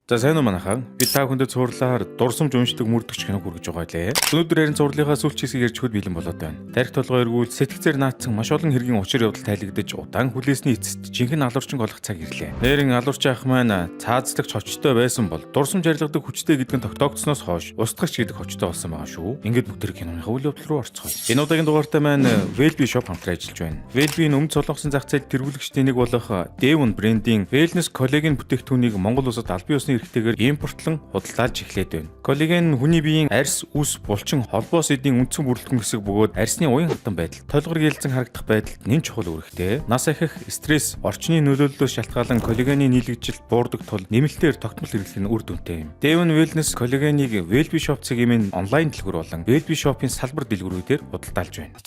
За сайн уу манайхаа. Би та бүхэнд цуурлаар дурсамж уншдаг мөрдөгч киног хүргэж байгаа лээ. Өнөөдөр харин цуурлынхаа сүүлчээсийг ярьж өгөхөд бэлэн болоод байна. Тарих толгой эргүүл сэтгцээр наацсан маш олон хэргийн учир явдал тайлагдаж удаан хүлээсний эцэст жинхэнэ алуурчин голох цаг ирлээ. Нэрэн алуурч ах маань цаазлагч хочтой байсан бол дурсамж арилгадаг хүчтэй гэдг нь тогтоогдсноос хойш устгагч гэдэг хочтой болсон байгаа шүү. Ингээд бүгд тэр киноныхаа үйл явдал руу орцгоё. Энэ удаагийн дугаартай маань Wellbe Shop хамтран ажиллаж байна. Wellbe-ийн өмнө цолгосон зах зээл тэргүүлэгчдийн нэг болох Devon брендийн Wellness коллаген бүтээгдэхүүнийг Монгол улсад албан ёсны эрхтэйгээр импортлон худалдаалж эхлээд байна. Коллаген хүний биеийн арьс, үс, булчин, холбоос эдийн үндсэн бүрэлдэхүүн хэсэг бөгөөд арьсны уян хатан байдал, толгор гэлзэн харагдах байдалд нэн чухал үүрэгтэй. Нас ахих, стресс, орчны нөлөөллөөс шалтгаалan коллагены нийлэгжилт буурдаг тул нэмэлтээр тогтмол хэрэглэх нь үр дүнтэй юм. Devon Wellness коллагеныг Wellbe Shop цагийн онлайн дэлгүүр болон Wellbe Shop-ийн салбар дэлгүүрүүдээр худалдаалж байна.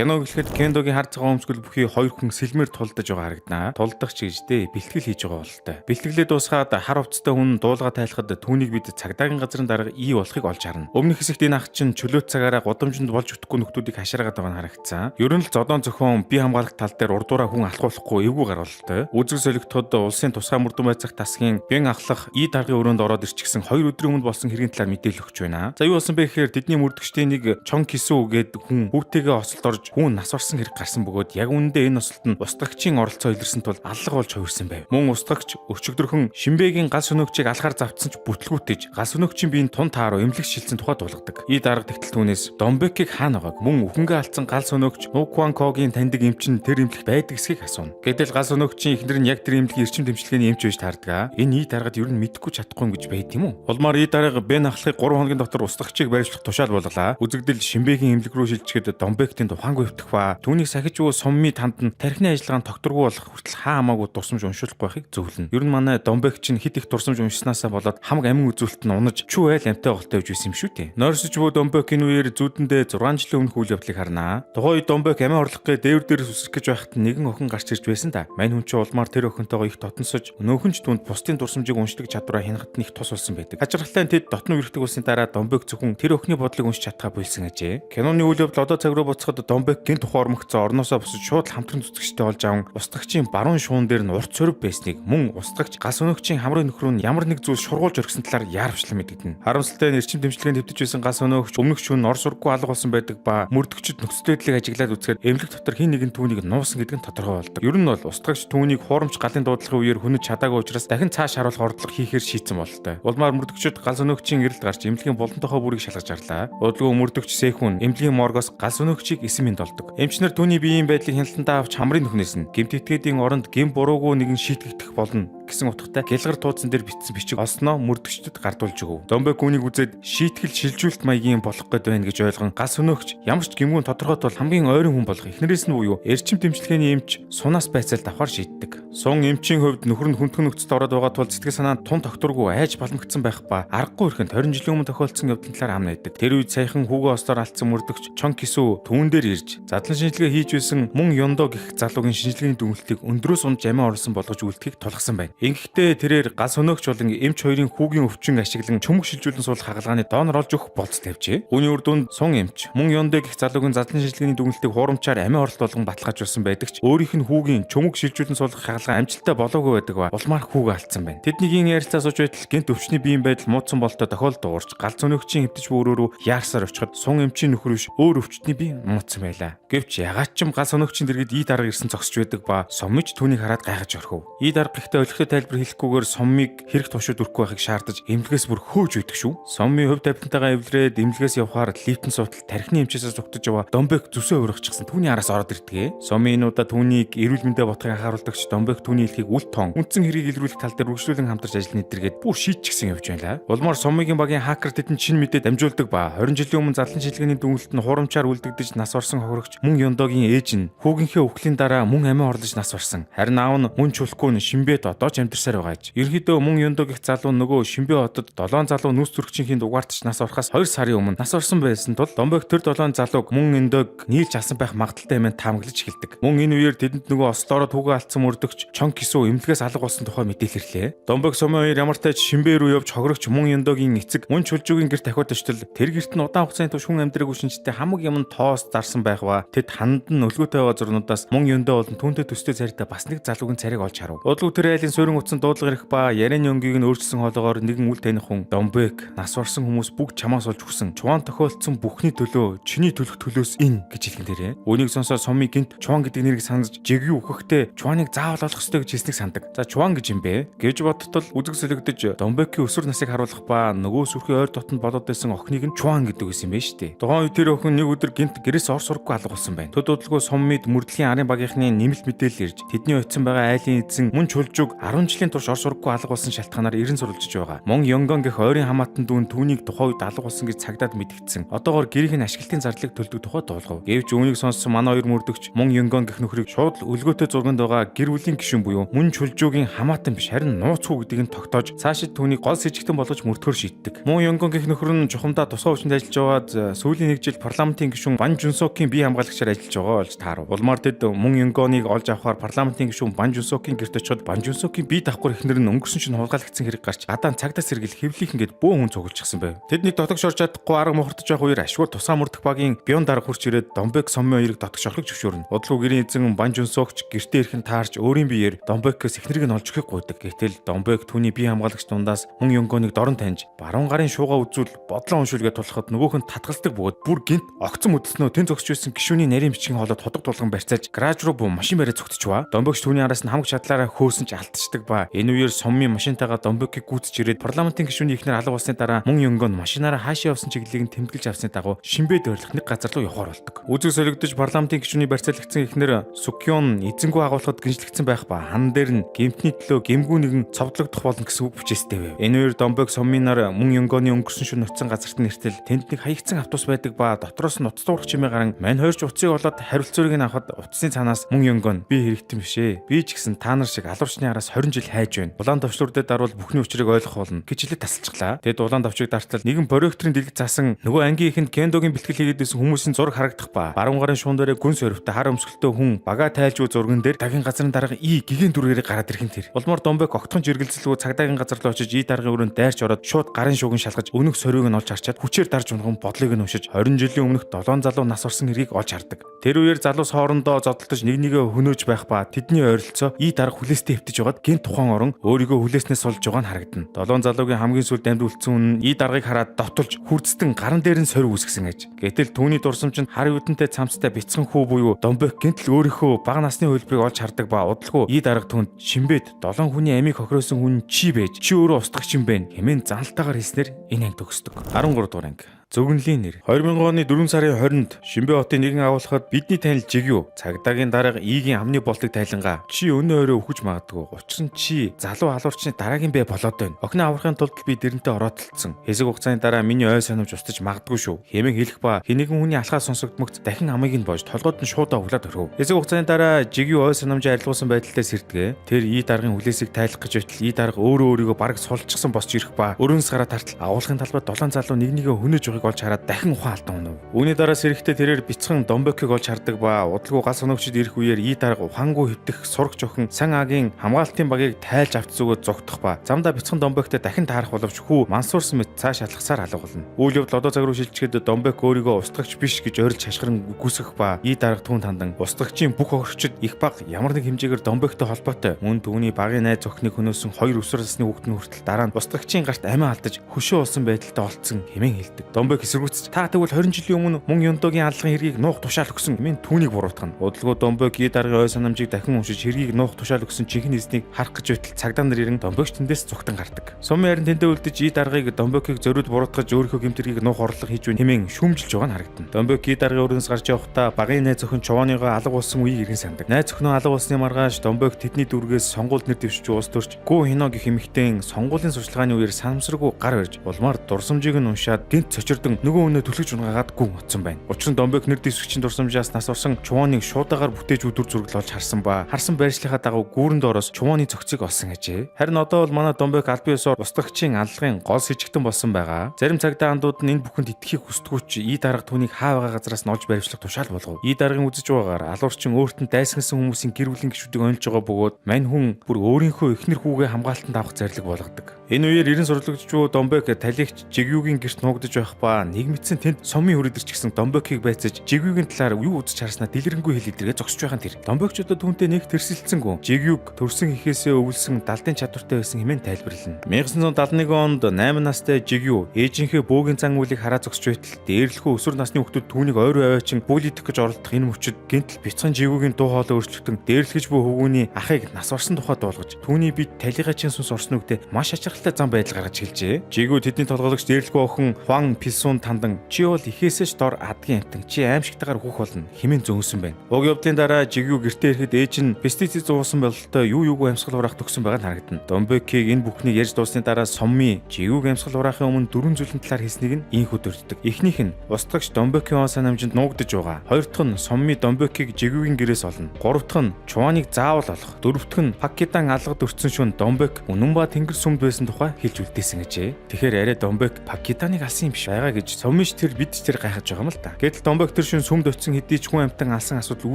Кино гэхэд Кендогийн хар цагаан өмсгөл бүхий хоёр хүн сэлмээр тулдаж байгаа харагданаа. Тулдах ч гэждээ бэлтгэл хийж байгаа бололтой. Бэлтгэлээ дуусгаад хар хувцастай хүн дуулга тайлахад түүнийг бид цагдаагийн газрын дарга ий болохыг олж харна. Өмнөх хэсэгт энэ ах чинь чөлөөт цагаараа гудамжинд болж өгөхгүй нөхдүүдийг хаширгаад байгаа нь харагдсан. Ер нь л зодон зохион бие хамгаалах тал дээр урдуураа хүн алхуулахгүй эвгүй гаргалтай. Үзэг солигдоход улсын тусгай мөрдөн байцах тасгийн бэн ахлах ий даргын өрөөнд ороод ирчихсэн 2 өдрийн өмнө болсон хэргийн талаар мэдээлэл өгч байна. За юу болсон бэ гэхээр тэдний мөрдөгчдийн нэг Чон Кисүү гээд хүн хүүтэйгээ осолд орж хүн нас орсон хэрэг гарсан бөгөөд яг үүндээ энэ осолд нь устгагчийн оролцоо илэрсэн тул аллах болж хувирсан байв. Мөн устгагч өчигдөрхөн Шинбэгийн гал сөнөөгчийг алхаар завдсан ч бүтлгүүтэж гал сөнөөгчийн биеийн тун тааруу эмнэлэг шилжсэн тухай дуулгадаг. Ий дарга тэгтэл түүнээс Домбекийг хаана байгааг мөн өхөнгөө алдсан гал сөнөөгч Нукван Когийн таньдаг эмчин тэр эмнэлэг байдаг эсхийг асууна. Гэтэл гал сөнөөгчийн эхнэр нь яг тэр эмнэлгийн эрчим тэмчилгээний эмч байж таардаг. Энэ ий даргад ер нь мэдхгүй чадахгүй юм гэж байд юм уу? Улмаар ий дарга Бен ахлахыг 3 хоногийн дотор устгагчийг барьжлах тушаал болголаа. Үзэгдэл Шинбэгийн эмнэлэг рүү шилжчихэд Домбектийн тухаангүй ба түүнийг сахиж өгөө сумми танд нь тархины ажиллагаанд тогтворгүй болох хүртэл хаа хамаагүй дурсамж уншуулахгүй байхыг зөвлөнө. Ер нь манай Домбек чинь хит их дурсамж уншсанаасаа болоод хамаг амин үзүүлэлт нь унаж чүү айл амтай голтой байж байсан юм шүү дээ. Нойрсож буй Домбек энэ үеэр зүүдэндээ 6 жилийн өмнөх үйл явдлыг харнаа. Тухайн үед Домбек амин орлох гээ дээвэр дээрээс үсрэх гэж байхад нэгэн охин гарч ирж байсан да. Мань хүн чинь улмаар тэр охинтойгоо их дотносож нөхөн ч түнд бусдын дурсамжийг уншдаг чадвараа хянахад нь их тус болсон байдаг. Хачирхалтай тэд дотно үргэлдэг улсын дараа Домбек зөвхөн тэр охины бодлыг уншиж чадхаа болсон ажээ. Киноны үйл явдал одоо цаг руу буцахад Домбек гинт ухаормогцоо орноосоо босож шууд хамтран зүтгэжтэй болж аван устгагчийн баруун шуун дээр нь урт сөрөг байсныг мөн устгагч гал өнөөгчийн хамрын нөхрөө нь ямар нэг зүйл шургуулж орхисон талаар яарвчлан мэдэгдэнэ. Харамсалтай нь эрчим тэмчилгээнд хэвтэж байсан гал өнөөгч өмнөх шөнө ор сурггүй алга болсон байдаг ба мөрдөгчд нөхцөл байдлыг ажиглаад үзэхэд эмнэлэг дотор хин нэгэн түүнийг нуусан гэдэг нь тодорхой болдог. Ер нь бол устгагч түүнийг хуурамч галын дуудлагын үеэр хүнэж чадаагүй учраас дахин цааш харуулах ордлого хийхээр шийдсэн бололтой. Улмаар мөрдөгчд гал өнөөгчийн эрэлт гарч эмнэлгийн болонтойхоо бүрийг шалгаж арлаа. Удалгүй мөрдөгч Сэхүн эмнэлгийн моргоос гал өнөөгчийг эсэмэнд олдог. Эмчнэр түүний биеийн байдлыг хяналтандаа авч хамрын нүхнээс нь гэмт итгэдийн оронд гэм буруугүй нэгэн шийтгэгдэх болно гэсэн утгатай гэлгар туудсан дээр бичсэн бичиг олсноо мөрдөгчдөд гардуулж өгөв. Домбек үүнийг үзээд шийтгэл шилжүүлэлт маягийн болох гээд байна гэж ойлгон гал өнөөгч ямар ч гэмгүүн тодорхой тул хамгийн ойрын хүн болох эхнэрээс нь буюу эрчим тэмчилгээний эмч сунаас байцаалд авахар шийддэг. Сун эмчийн хувьд нөхөр нь хүндхэн нөхцөлд ороод байгаа тул сэтгэл санаанд тун тогтворгүй айж баламгдсан байх ба аргагүй ихэнд 20 жилийн өмнө тохиолдсон явдлын талаар ам найдаг. Тэр үед саяхан хүүгээ ослоор алдсан мөрдөгч Чон Кисүү түүн дээр ирж задлан шинжилгээ хийж байсан мөн Ёндо гэх залуугийн шинжилгээний дүгнэлтийг өндрөөс унж амиа оруулсан болгож үлдэхийг тулгасан байна. Ингэхдээ тэрээр гал өнөөгч болон эмч хоёрын хүүгийн өвчин ашиглан чөмөг шилжүүлэн суулгах хагалгааны доонор олж өгөх болц тавьжээ. Үүний үр дүнд сун эмч мөн Ёндо гэх залуугийн задлан шинжилгээний дүгнэлтийг хуурамчаар амиа оруулалт болгон баталгаажуулсан байдаг ч өөрийнх нь хүүгийн чөмөг шилжүүлэн суулгах хагалгаа амжилттай болоогүй байдаг ба улмаар хүүгээ алдсан байна. Тэднийгийн ярилцаа сууж байтал гинт өвчний биеийн байдал муудсан болтой тохиолдол уурч гал өнөөгчийн хэвтэж буй өрөөрөө яарсаар очиход сун эмчийн нөхөр биш өөр өвчтний бие муудсан байлаа. Гэвч ягаад ч гал өнөөгчийн дэргэд ий дарга ирсэн зогсож байдаг ба соммиж түүнийг хараад гайхаж орхив. Ий дарга гэхдээ олигтой тайлбар хэлэхгүйгээр соммиг хэрэг тушууд өрөхгүй байхыг шаардаж эмнэлгээс бүр хөөж үйдэг шүү. Сомми хөв тавтантайгаа эвлэрээд эмнэлгээс явхаар лифтэн суутал тархины эмчээсээ зүгтэж яваа Домбек зүсээ өргөчихсөн түүний араас ороод ирдгээ. Сомми энэ удаа түүнийг эрүүл мэндэ бодохыг анхааруулдагч Домбек түүний хэлхийг үл тоон үндсэн хэргийг илрүүлэх тал дээр үргэлжлүүлэн хамтарч ажиллана эдэргээд бүр шийдчихсэн явж байна. Улмаар Соммигийн багийн хакер тэдэнд шинэ мэдээ дамжуулдаг ба 20 жилийн өмнө задлан шилжгээний дүгнэлт нь хурамчаар үлдэгдэж нас орсон хохирогч мөн Ёндогийн ээж нь хүүгийнхээ өвхлийн дараа мөн амиа орлож нас орсон. Харин аав нь мөн чулхгүй нь Шинбэд одоо ч амьдарсаар байгаа аж. Ерөнхийдөө мөн Юндог их залуу нөгөө Шимбэ хотод 7 залуу нүс зүрхчийн дугаартч нас орохоос 2 сарын өмнө нас орсон байсан тул Домбек тэр 7 залууг мөн Юндог нийлж асан байх магадaltaй хэмээн таамаглаж эхэлдэг. Мөн энэ үеэр тэдэнд нөгөө ослоороо түүгээ алдсан мөрдөгч Чон Кису эмнэлгээс алга болсон тухай мэдээлэл ирлээ. Домбек Сомын 2 ямар ч тач Шимбэ рүү явж хогрогч мөн Юндогийн эцэг мөн Чулжуугийн гэрт дахиад очтол тэр гэрт нь удаан хугацааны турш хүн амьдраагүй шинжтэй хамаг юм тоос зарсан байх ба тэд ханд нь өлгөөтэй байгаа зурнуудаас мөн Юндо болон түүнтэй төстэй царайтай бас нэг залуугийн царайг олж харав. Удалгүй тэр айлын суурин утсан дуудлага ирэх ба ярианы өнгийг нь өөрчилсөн хоолоогоор нэгэн үл таних хүн Домбек нас барсан хүмүүс бүгд чамаас олж өгсөн чуан тохиолдсон бүхний төлөө чиний төлөх төлөөс ин гэж хэлгэн дээрээ. Үүнийг сонсоод Сомми гинт чуан гэдэг нэрийг санаж жигью өгөхдөө чуаныг заавал олох ёстой гэж хэлснийг сандаг. За чуан гэж юм бэ гэж бодтол үзэгсэлэгдэж Домбекийн өсвөр насыг харуулах ба нөгөө сүрхийн ойр дотнд болоод байсан охиныг нь чуан гэдэг байсан юм байна шүү дээ. Тухайн үед тэр охин нэг өдөр гинт гэрээс ор сургахгүй алга болсон байна. Төд удалгүй Соммид мөрдлийн арын багийнхны нэмэлт мэдээлэл ирж тэдний очисон байгаа айлын эзэн мөн Чулжууг 10 жилийн турш ор сургахгүй алга болсон шалтгаанаар эрен сурвалжиж байгаа. Мөн Ёнгон гэх ойрын хамаатан дүүн түүнийг тухайн үед алга болсон гэж цагдаад мэдгдсэн. Одоогоор гэрийн ашиглалтын зарлыг төлдөг тухай дуулгав. Гэвч үүнийг сонссон манай хоёр мөрдөгч мөн Ёнгон гэх нөхрийг шууд өлгөөтэй зурганд байгаа гэр бүлийн гишүүн буюу мөн Чулжуугийн хамаатан биш харин нууц хүү гэдгийг нь тогтоож цаашид түүнийг гол сэжигтэн болгож мөрдөхөр шийддэг. Мөн Ёнгон гэх нөхөр нь чухамдаа тусгай хүчинд ажиллаж байгаад сүүлийн нэг жил парламентын гишүүн Бан Жунсокийн бие хамгаалагчаар ажиллаж байгаа болж таарав. Улмаар тэд мөн Ёнгоныг олж авахаар парламентын гишүүн Бан Жунсокийн гэрт очиод Бан Жунсокийн бие давхар эхнэр нь өнгөрсөн чинь хулгайлагдсан хэрэг гарч гадаа цагдаа сэргэл хэвлийнхэн гээд бөө хүн цугулчихсан байв. Тэдний дотогш орж чадахгүй арга мохортож явах үеэр ашгүй тусаа мөрдөх багийн бион дарга хурч ирээд Домбек Сомын хоёрыг дотогш орохыг зөвшөөрнө. Удалгүй гэрийн эзэн Бан Жунсокч гэртээ ирэхэн таарч өөрийн биеэр Домбекээс эхнэрийг нь олж өгөхийг гуйдаг. Гэтэл Домбек түүний бие хамгаалагч дундаас мөн Ёнгоныг дорн таньж баруун гарын шуугаа үзүүл бодлоо уншуулгээд тулахад нөгөөх нь татгалздаг бөгөөд бүр гинт огцон мөдөснөө тэн зогсож байсан гишүүний нарийн бичгийн хоолойд ходог тулган барьцааж гараж руу машин бариад цогтчваа. Домбекч түүний араас нь хамаг шатлаараа хөөсөн ч алдчихдаг ба энэ үеэр Соммын машинтайгаа Домбекийг гүйцэж ирээд парламентын гишүүний эхнэр алга болсны дараа мөн Ёнгон машинаараа хаашаа явсан чиглэлийг нь тэмдэглэж авсны дагуу Шимбэд ойрлох нэг газар руу явахаар болдог. Үзэг солигдож парламентын гишүүний барьцаалагдсан эхнэр Сукён эзэнгүү агуулгад гинжлэгдсэн байх ба хан дээр нь гэмтний төлөө гэмгүү нэгэн цовдлогдох болно гэсэн үг бичээстэй байв. Энэ үеэр Домбек Сомминаар мөн Ёнгоны өнгөрсөн шөнө нутсан газарт нэртэл тэнд нэг хаягдсан автобус байдаг ба дотроос нь утас дуурах чимээ гарan мань хойрч утсыг олоод хариуцлагыг нь авахад утасны цаанаас мөн Ёнгон би хэрэгтэй биш ээ. Би ч гэсэн та нар шиг алуурчны араас 20 жил хайж байна. Улаан давчлуудад дарвал бүхний учрыг ойлгох болно гэж хэлээд тасалчихлаа. Тэгэд улаан давчийг дартал нэгэн проекторын дэлгэц заасан нөгөө ангийн ихэнд кендогийн бэлтгэл хийгээд байсан хүмүүсийн зураг харагдах ба баруун гарын шуун дээрээ гүн сорвтой хар өмсгөлтөө хүн бага тайлж буй зурган дээр дахин газрын дарга и гигийн дүргээрээ гараад ирхэн тэр. Улмаар Домбек огтхон жиргэлцэлгүй цагдаагийн газар руу очиж и даргын өрөөнд дайрч ороод шууд гарын шуугин шалгаж өнөх сорвийг нь олж харчаад хүчээр дарж унган бодлыг нь уншиж 20 жилийн өмнөх 7 залуу нас орсон хэргийг олж хардаг. Тэр үеэр залуус хоорондоо зодтолтож нэг нэгэ хөнөөж байх ба тэдний ойролцоо и дарга хүлээстэй хөвтөж байгаад гинт тухайн орон өөрийгөө хүлээснээс олж байгаа нь харагдана. 7 залуугийн хамгийн сүүлд амьд үлдсэн хүн и даргыг хараад довтолж хүрцтэн гаран дээр нь сорив үсгсэн аж. Гэтэл түүний дурсамжинд хар үдэнтэй цамцтай бяцхан хүү буюу Домбек гинтл өөрийнхөө бага насны хөлбрийг олж хардаг ба удалгүй и дарга түнд Шимбэд 7 хүний амийг хохироосон хүн чи байж чи өөрөө устгагч юм байна хэмээн занталтайгаар хэлснээр энэ анги төгсдөг. 13 дугаар анги Зөвгөнлийн нэр 2000 оны 4 сарын 20-нд Шимбэ хотын нэгэн агуулгад бидний танил Жигю цагдаагийн дарга Игийн амны болтыг тайлангаа чи өнөө өрөө өгч магадгүй учир нь чи залуу алуурчны дараагийн бай болоод байна. Охины аврахын тулд би дэрэнтэй ороотолцсон. Хэсэг хугацааны дараа миний ой санамж устж магадгүй шүү. Хэмээн хэлэх ба хинэгэн хүний алхаа сонсогдмогт дахин амыг нь боож толгойд нь шуудаа өглөөд өрөв. Хэсэг хугацааны дараа Жигю ой санамжаа арилгуулсан байдалтай сэрдэгэ. Тэр И даргын хүлээсийг тайлах гэж байтал И дарга өөрийгөө бараг сулчихсан босч ирэх ба өрөөс гараа тартал агуулгын талбайд 7 залуу нэгнийгээ хөнөөж олж хараад дахин ухаан алдан унав. Үүний дараа сэрэхтээ тэрээр бяцхан Домбекийг олж хардаг ба удалгүй гал соногчд ирэх үеэр И дарга ухаангүй хөвтөх сурагч охин Сан Агийн хамгаалтын багийг тайлж авч зүгөө зогтох ба замдаа бяцхан Домбектэй дахин таарах боловч хүү мансуурсан мэт цааш алхасаар алга болно. Үйл явдал одоо цаг руу шилжчихэд Домбек өөрийгөө устгагч биш гэж ойрлж хашгиран гүсгэх ба И дарга түүнд хандан устгагчийн бүх огорчид их баг ямар нэг хэмжээгээр Домбектэй холбоотой мөн түүний багийн найз охиныг хөнөөсөн 2 өсвөр насны хүүхэд нь хүртэл дараа нь устгагчийн гарт амиа алдаж хөшөө болсон байдалтай олцсон хэмээн хэлдэг. Домбек та тэгвэл 20 жилийн өмнө мөн Ёндогийн аллагын хэргийг нуух тушаал өгсөн хэмээн түүнийг буруутгана. Удалгүй Домбек И даргын ой санамжийг дахин уншиж хэргийг нуух тушаал өгсөн чихэн эзнийг харах гэж байтал цагдаа нар ирэн Домбекч тэндээс зүгтэн гардаг. Сумын харин тэндээ үлдэж И даргыг Домбекийг зориуд буруутгаж өөрийнхөө гэмтэргийг нуух орлого хийж байна хэмээн шүүмжилж байгаа нь харагдана. Домбек И даргын өрөөс гарч явахдаа багын найз охин Човооныгоо алга болсон үеийг иргэн сандаг. Найз охиноо алга болсны маргааш Домбек тэдний дүргээс сонгуульд нэр дэвшиж уус төрч Гүү Хино гэх эмэгтэйн сонгуулийн сурчлагын үеэр санамсаргүй гар барьж улмаар дурсамжийг нь уншаад гинт цочор эрдэн нөгөө өнөө түлхэж унгаагаад гүн утсан байна. Учир нь Домбек нэр дэвсгчийн дурсамжаас нас орсон Чувоныг шуудаагаар бүтээж өдөр зураглуулж харсан ба харсан байршлийнхаа дагуу гүүрэн доороос Чувоны цогцыг олсон ажээ. Харин одоо бол манай Домбек албан ёсоор устгагчийн аллагын гол сэжигтэн болсон байгаа. Зарим цагдаа андууд нь энэ бүхэнд итгэхийг хүсдэггүй ч ий дарга түүнийг хаа байгаа газараас нь олж баривчлах тушаал болгов. Ий даргын үзэж байгаагаар алуурчин өөртөө дайсагнасан хүмүүсийн гэр бүлийн гишүүдийг онилж байгаа бөгөөд мань хүн бүр өөрийнхөө эхнэр хүүгээ хамгаалтанд авах зарлиг болгодог. Энэ үеэр 90 сурлагдчуу Домбек талигч Жигюгийн гэрт нуугдаж байх ба нэг мэдсэн тэнд сомын хүрээдэр ч гэсэн Домбекийг байцаж Жигюгийн талаар юу үзэж харснаа дэлгэрэнгүй хэл илэргээ зогсож байгаа тэр. Домбекчуудад түүнтэй нэг тэрсэлцэнгүй. Жигюг төрсөн ихээсээ өвлсөн далдын чадвартай байсан хэмээн тайлбарлана. 1971 онд 8 настай Жигю ээжийнхээ бөөгийн зан үйлийг хараа зогсож байтал дээрлэхүү өсвөр насны хүүхдүүд түүнийг ойроо аваачин бүл идэх гэж оролдох энэ мөчөд гинтл бяцхан Жигюгийн дуу хоолой өөрчлөгдөн дээрлэхэж буй хөвгүүний ахыг нас орсон тухай дуулгаж түүний бид талигачийн сүнс орсон үгтээ маш ачаалттай зам байдал гаргаж хэлжээ. Жигю тэдний толгойлогч дээрлэхүү охин Хуан Пилсун тандан чи бол ихээсэж дор адгийн амтан чи аимшигтайгаар хүүх болно хэмээн зөөнсөн байна. Уг явдлын дараа Жигю гэртээ ирэхэд ээж нь пестицид зуусан бололтой юу юугүй амьсгал хураах төгсөн байгаа нь харагдана. Домбекийг энэ бүхнийг ярьж дуусны дараа Сомми Жигюг амьсгал хураахын өмнө дөрвөн зүйлийн талаар хэлснийг нь инх өдөрддөг. Эхнийх нь устгагч Домбекийн санамжинд нуугдаж байгаа. Хоёр дахь нь Сомми Домбекийг Жигюгийн гэрээс олно. Гурав дахь нь Чуваныг заавал олох. Дөрөв дахь нь Пакидан алгад өртсөн шөнө Домбек үнэн ба тэнгэр сүмд байсан тухай хэлж үлдээсэн гэжээ. Тэгэхээр арай Домбек Пакиданыг алсан юм биш байгаа гэж Соммиш тэр бид тэр гайхаж байгаа юм л та. Гэтэл Домбек тэр шөнө сүмд очисон хэдий ч хүн амтан алсан асуудал